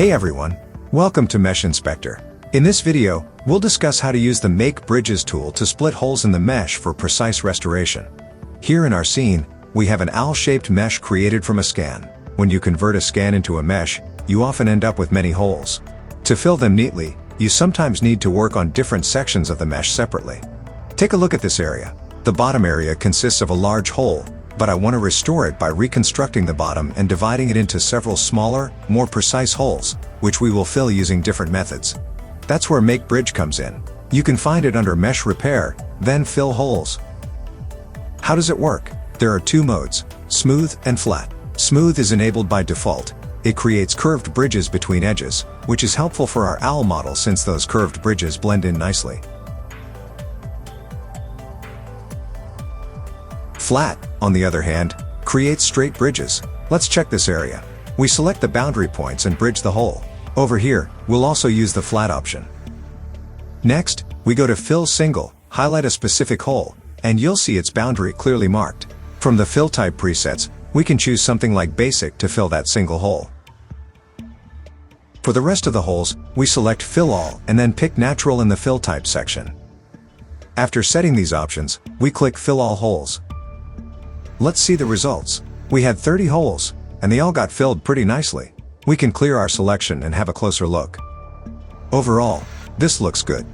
Hey everyone, welcome to MeshInspector. In this video, we'll discuss how to use the Make Bridges tool to split holes in the mesh for precise restoration. Here in our scene, we have an owl-shaped mesh created from a scan. When you convert a scan into a mesh, you often end up with many holes. To fill them neatly, you sometimes need to work on different sections of the mesh separately. Take a look at this area. The bottom area consists of a large hole, but I want to restore it by reconstructing the bottom and dividing it into several smaller, more precise holes, which we will fill using different methods. That's where Make Bridge comes in. You can find it under Mesh Repair, then Fill Holes. How does it work? There are two modes, smooth and flat. Smooth is enabled by default. It creates curved bridges between edges, which is helpful for our owl model since those curved bridges blend in nicely. Flat, on the other hand, creates straight bridges. Let's check this area. We select the boundary points and bridge the hole. Over here, we'll also use the flat option. Next, we go to Fill Single, highlight a specific hole, and you'll see its boundary clearly marked. From the fill type presets, we can choose something like Basic to fill that single hole. For the rest of the holes, we select Fill All and then pick Natural in the Fill Type section. After setting these options, we click Fill All Holes. Let's see the results. We had 30 holes, and they all got filled pretty nicely. We can clear our selection and have a closer look. Overall, this looks good.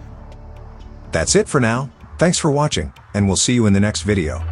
That's it for now. Thanks for watching, and we'll see you in the next video.